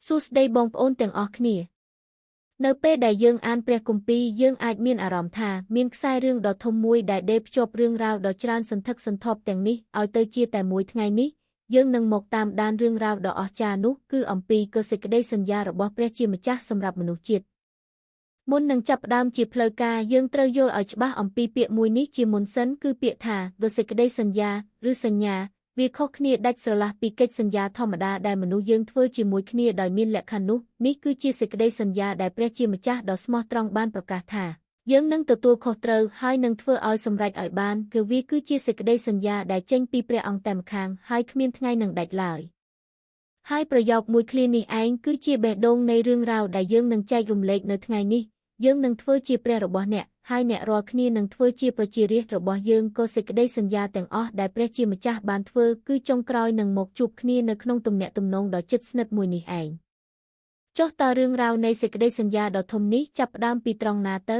សួស្តីបងប្អូនទាំងអស់គ្នានៅពេលដែលយើងអានព្រះគម្ពីរយើងអាចមានអារម្មណ៍ថាមានខ្សែរឿងដ៏ធំមួយដែលដេរភ្ជាប់រឿងរ៉ាវដ៏ច្រើនសន្ធឹកសន្ធាប់ទាំងនេះឲ្យទៅជាតែមួយថ្ងៃនេះយើងនឹងមកតាមដានរឿងរ៉ាវដ៏អស្ចារ្យនោះគឺអំពីសេចក្តីសន្យារបស់ព្រះជាម្ចាស់សម្រាប់មនុស្សជាតិមុននឹងចាប់ផ្ដើមជាផ្លូវការយើងត្រូវយល់ឲ្យច្បាស់អំពីពាក្យមួយនេះជាមុនសិនគឺពាក្យថាសេចក្តីសន្យាឬសញ្ញាវាខុសគ្នាដាច់ស្រឡះពីកិច្ចសន្យាធម្មតាដែលមនុស្សយើងធ្វើជាមួយគ្នាដោយមានលក្ខខណ្ឌនោះនេះគឺជាសេចក្តីសន្យាដែលព្រះជាម្ចាស់ដ៏ស្មោះត្រង់បានប្រកាសថាយើងនឹងទទួលខុសត្រូវហើយនឹងធ្វើឲ្យសម្រេចឲ្យបានគឺវាគឺជាសេចក្តីសន្យាដែលចេញពីព្រះអង្គតែម្ខាងហើយគ្មានថ្ងៃនឹងដាច់ឡើយហើយប្រយោគមួយឃ្លានេះឯងគឺជាបេះដូងនៃរឿងរ៉ាវដែលយើងនឹងចែករំលែកនៅថ្ងៃនេះយើងនឹងធ្វើជាព្រះរបស់អ្នកហើយអ្នករាល់គ្នានឹងធ្វើជាប្រជារាស្ត្ររបស់យើងក៏សេចក្តីសន្យាទាំងអស់ដែលព្រះជាម្ចាស់បានធ្វើគឺចុងក្រោយនឹងមកជួបគ្នានៅក្នុងទំនាក់ទំនងដ៏ជិតស្និទ្ធមួយនេះឯងចុះតើរឿងរ៉ាវនៃសេចក្តីសន្យាដ៏ធំនេះចាប់ផ្ដើមពីត្រង់ណាទៅ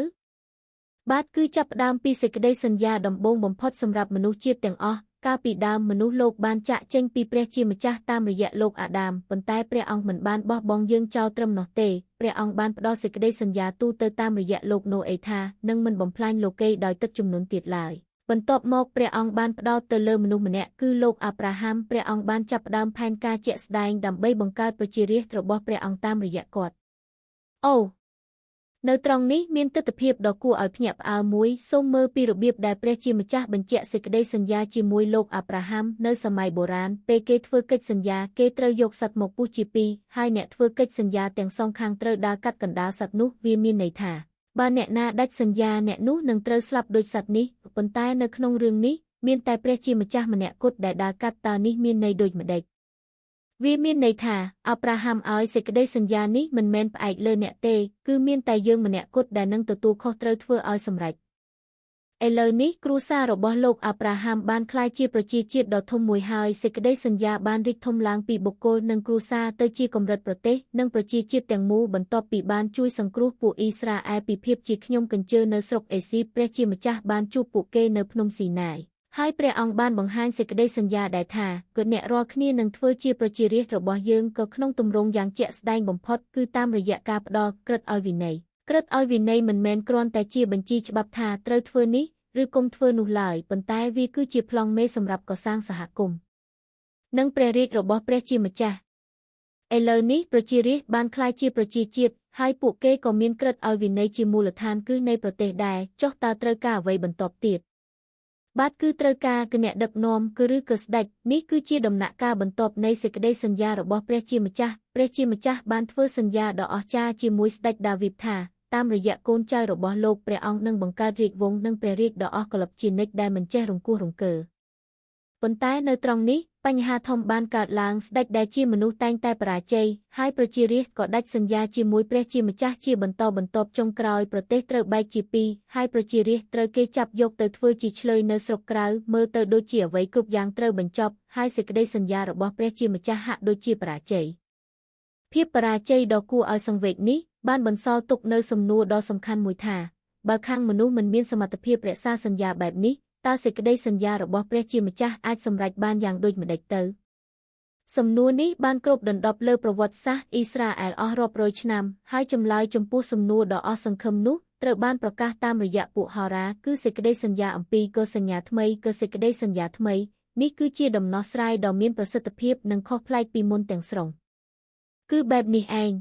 បាទគឺចាប់ផ្ដើមពីសេចក្តីសន្យាដំបូងបំផុតសម្រាប់មនុស្សជាតិទាំងអស់កាលពីដើមមនុស្សលោកបានចាកចេញពីព្រះជាម្ចាស់តាមរយៈលោកអាដាមប៉ុន្តែព្រះអង្គមិនបានបោះបង់យើងចោលត្រឹមនោះទេព្រះអង្គបានផ្ដល់សេចក្តីសន្យាទូទៅតាមរយៈលោកណូអេថានឹងមិនបំផ្លាញលោកីដោយទឹកជំនន់ទៀតឡើយបន្ទាប់មកព្រះអង្គបានផ្ដោតទៅលើមនុស្សម្នាក់គឺលោកអាប់រ៉ាហាំព្រះអង្គបានចាប់ផ្ដើមផែនការជាក់ស្ដែងដើម្បីបង្កើតប្រជារាស្ត្ររបស់ព្រះអង្គតាមរយៈគាត់អូនៅត្រង់នេះមានទិដ្ឋភាពដ៏គួរឲ្យភ្ញាក់ផ្អើលមួយសូមមើលពីរបៀបដែលព្រះជាម្ចាស់បញ្ជាក់សេចក្តីសន្យាជាមួយលោកអាប់រ៉ាហាំនៅសម័យបុរាណពេលគេធ្វើកិច្ចសន្យាគេត្រូវយកសត្វមកពុះជាពីរហើយអ្នកធ្វើកិច្ចសន្យាទាំងសងខាងត្រូវដើរកាត់កណ្ដាលសត្វនោះវាមានន័យថាបើអ្នកណាដាច់សន្យាអ្នកនោះនឹងត្រូវស្លាប់ដូចសត្វនេះប៉ុន្តែនៅក្នុងរឿងនេះមានតែព្រះជាម្ចាស់ម្នាក់គត់ដែលដើរកាត់តើនេះមានន័យដូចម្ដេចវាមានន័យថាអាប់រ៉ាហាំឲ្យសេចក្តីសន្យានេះមិនមែនផ្អែកលើអ្នកទេគឺមានតែយើងម្នាក់គត់ដែលនឹងទទួលខុសត្រូវធ្វើឲ្យសម្រេចឥឡូវនេះគ្រួសាររបស់លោកអាប់រ៉ាហាំបានក្លាយជាប្រជាជាតិដ៏ធំមួយហើយសេចក្តីសន្យាបានរីកធំឡើងពីបុគ្គលនិងគ្រួសារទៅជាកម្រិតប្រទេសនិងប្រជាជាតិទាំងមូលបន្ទាប់ពីបានជួយសង្គ្រោះពួកអ៊ីស្រាអែលពីភាពជាខ្ញុំកញ្ជើនៅស្រុកអេស៊ីបព្រះជាម្ចាស់បានជួបពួកគេនៅភ្នំស៊ីណាយហើយព្រះអង្គបានបង្ហាញសេចក្តីសន្យាដែលថាគឺអ្នករាល់គ្នានឹងធ្វើជាប្រជារាស្ត្ររបស់យើងក៏ក្នុងទម្រង់យ៉ាងជាក់ស្ដែងបំផុតគឺតាមរយៈការផ្ដល់ក្រឹតឲ្យវិន័យក្រឹតឲ្យវិន័យមិនមែនគ្រាន់តែជាបញ្ជីច្បាប់ថាត្រូវធ្វើនេះឬកុំធ្វើនោះឡើយប៉ុន្តែវាគឺជាប្លង់មេសម្រាប់កសាងសហគមន៍និងព្រះរាជរបស់ព្រះជាម្ចាស់ឥឡូវនេះប្រជារាស្ត្របានក្លាយជាប្រជាជាតិហើយពួកគេក៏មានក្រឹតឲ្យវិន័យជាមូលដ្ឋានគ្រឹះនៃប្រទេសដែរចុះតើត្រូវការអ្វីបន្ទាប់ទៀតបាទគឺត្រូវការគឺអ្នកដឹកនាំឬក៏ស្ដេចនេះគឺជាដំណាក់កាលបន្ទាប់នៃសេចក្តីសន្យារបស់ព្រះជាម្ចាស់ព្រះជាម្ចាស់បានធ្វើសន្យាដ៏អស្ចារ្យជាមួយស្ដេចដាវីតថាតាមរយៈកូនចៅរបស់លោកព្រះអង្គនឹងបង្កើតរាជវង្សនិងព្រះរាជដ៏អស់កល្បជានិច្ចដែលមិនចេះរង្គោះរង្គើប៉ុន្តែនៅត្រង់នេះបញ្ហាធំបានកើតឡើងស្ដេចដែលជាមនុស្សតែងតែបរាជ័យហើយប្រជារាស្ត្រក៏ដាច់សន្យាជាមួយព្រះជាម្ចាស់ជាបន្តបន្ទាប់ចុងក្រោយប្រទេសត្រូវបែកជាពីរហើយប្រជារាស្ត្រត្រូវគេចាប់យកទៅធ្វើជាឆ្លើយនៅស្រុកក្រៅមើលទៅដូចជាអ្វីគ្រប់យ៉ាងត្រូវបញ្ចប់ហើយសេចក្តីសន្យារបស់ព្រះជាម្ចាស់ហាក់ដូចជាបរាជ័យភាពបរាជ័យដ៏គួរឲ្យសង្វេគនេះបានបន្សល់ទុកនៅសំណួរដ៏សំខាន់មួយថាបើខាងមនុស្សមិនមានសមត្ថភាពរក្សាសន្យាបែបនេះតើសេចក្តីសន្យារបស់ព្រះជាម្ចាស់អាចសម្រេចបានយ៉ាងដូចម្តេចទៅសំណួរនេះបានគ្របដណ្ដប់លើប្រវត្តិសាស្ត្រអ៊ីស្រាអែលអស់រាប់រយឆ្នាំហើយចម្លើយចំពោះសំណួរដ៏អស់សង្ឃឹមនោះត្រូវបានប្រកាសតាមរយៈពួកហោរាគឺសេចក្តីសន្យាអំពីកសញ្ញាថ្មីគឺសេចក្តីសន្យាថ្មីនេះគឺជាដំណោះស្រាយដ៏មានប្រសិទ្ធភាពនិងខុសប្លែកពីមុនទាំងស្រុងគឺបែបនេះឯង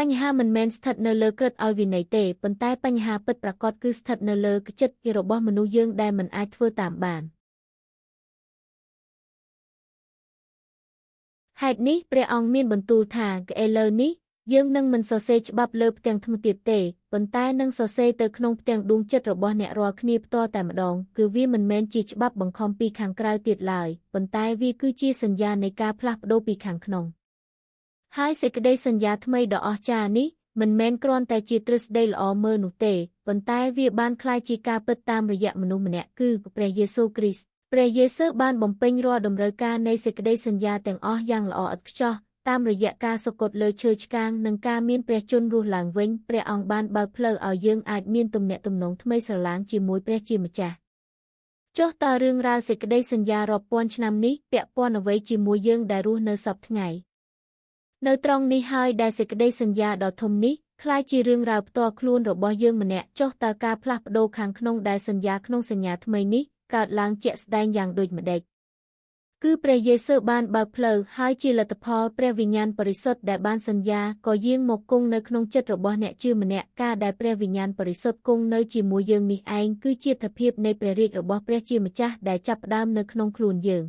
បញ្ហាមិនមែនស្ថិតនៅលើក្រឹតឲ្យវិន័យទេប៉ុន្តែបញ្ហាពិតប្រាកដគឺស្ថិតនៅលើចិត្តរបស់មនុស្សយើងដែលមិនអាចធ្វើតាមបានហេតុនេះព្រះអង្គមានបន្ទូលថាឥឡូវនេះយើងនឹងមិនសរសេរច្បាប់លើផ្ទាំងថ្មទៀតទេប៉ុន្តែនឹងសរសេរទៅក្នុងផ្ទាំងដួងចិត្តរបស់អ្នករាល់គ្នាផ្ទាល់តែម្ដងគឺវាមិនមែនជាច្បាប់បង្ខំពីខាងក្រៅទៀតឡើយប៉ុន្តែវាគឺជាសញ្ញានៃការផ្លាស់ប្ដូរពីខាងក្នុងហើយសេចក្តីសន្យាថ្មីដ៏អស្ចារ្យនេះមិនមែនគ្រាន់តែជាទ្រឹស្ដីល្អមើលនោះទេប៉ុន្តែវាបានក្លាយជាការពិតតាមរយៈមនុស្សម្នាក់គឺព្រះយេស៊ូវគ្រីស្ទព្រះយេស៊ូវបានបំពេញរាល់តម្រូវការនៃសេចក្តីសន្យាទាំងអស់យ៉ាងល្អឥតខ្ចោះតាមរយៈការសុគតលើឈើឆ្កាងនិងការមានព្រះជន្មរស់ឡើងវិញព្រះអង្គបានបើកផ្លូវឲ្យយើងអាចមានទំនាក់ទំនងថ្មីស្រឡាងជាមួយព្រះជាម្ចាស់ចុះតើរឿងរ៉ាវសេចក្តីសន្យារាប់ពាន់ឆ្នាំនេះពាក់ព័ន្ធអ្វីជាមួយយើងដែលរស់នៅសព្វថ្ងៃ នៅត្រង់នេះហើយដែលសេចក្តីសន្យាដ៏ធំនេះคล้ายជារឿងរ៉ាវផ្ទាល់ខ្លួនរបស់យើងម្នាក់ចុះតើការផ្លាស់ប្ដូរខាងក្នុងដែលសន្យាក្នុងសញ្ញាថ្មីនេះកើតឡើងជាក់ស្ដែងយ៉ាងដូចម្តេចគឺព្រះយេស៊ូវបានបើកផ្លូវហើយជាលទ្ធផលព្រះវិញ្ញាណបរិសុទ្ធដែលបានសន្យាក៏យាងមកគង់នៅក្នុងចិត្តរបស់អ្នកជឿម្នាក់ការដែលព្រះវិញ្ញាណបរិសុទ្ធគង់នៅជាមួយយើងនេះឯងគឺជាទិភាពនៃព្រះរាជរបស់ព្រះជាម្ចាស់ដែលចាប់ផ្ដើមនៅក្នុងខ្លួនយើង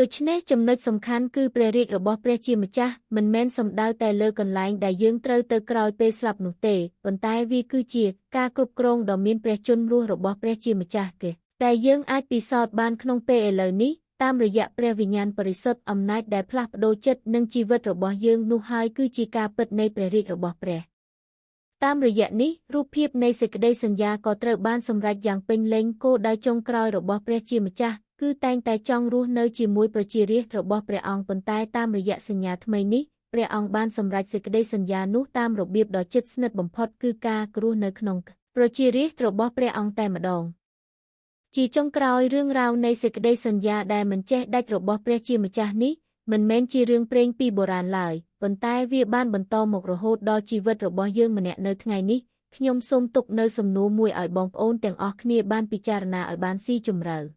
ដូច្នេះចំណុចសំខាន់គឺព្រះរាជរបស់ព្រះជាម្ចាស់មិនមែនសំដៅតែលើកន្លែងដែលយើងត្រូវទៅក្រោយពេលស្លាប់នោះទេប៉ុន្តែវាគឺជាការគ្រប់គ្រងដ៏មានព្រះជន្មរស់របស់ព្រះជាម្ចាស់គេដែលយើងអាចពិសោធន៍បានក្នុងពេលឥឡូវនេះតាមរយៈព្រះវិញ្ញាណបរិសុទ្ធអំណាចដែលផ្លាស់ប្ដូរចិត្តនិងជីវិតរបស់យើងនោះហើយគឺជាការពិតនៃព្រះរាជរបស់ព្រះតាមរយៈនេះរូបភាពនៃសេចក្តីសន្យាក៏ត្រូវបានសម្រេចយ៉ាងពេញលេញគោលដៅចុងក្រោយរបស់ព្រះជាម្ចាស់គឺតែងតែចង់រស់នៅជាមួយប្រជារាស្ត្ររបស់ព្រះអង្គប៉ុន្តែតាមរយៈសញ្ញាថ្មីនេះព្រះអង្គបានសម្រេចសេចក្តីសន្យានោះតាមរបៀបដ៏ជិតស្និទ្ធបំផុតគឺការរស់នៅក្នុងប្រជារាស្ត្ររបស់ព្រះអង្គតែម្ដងជាចុងក្រោយរឿងរ៉ាវនៃសេចក្តីសន្យាដែលមិនចេះដាច់របស់ព្រះជាម្ចាស់នេះមិនមែនជារឿងព្រេងពីបុរាណឡើយប៉ុន្តែវាបានបន្តមករហូតដល់ជីវិតរបស់យើងម្នាក់នៅថ្ងៃនេះខ្ញុំសូមទុកនៅសំណួរមួយឲ្យបងប្អូនទាំងអស់គ្នាបានពិចារណាឲ្យបានស៊ីជម្រៅ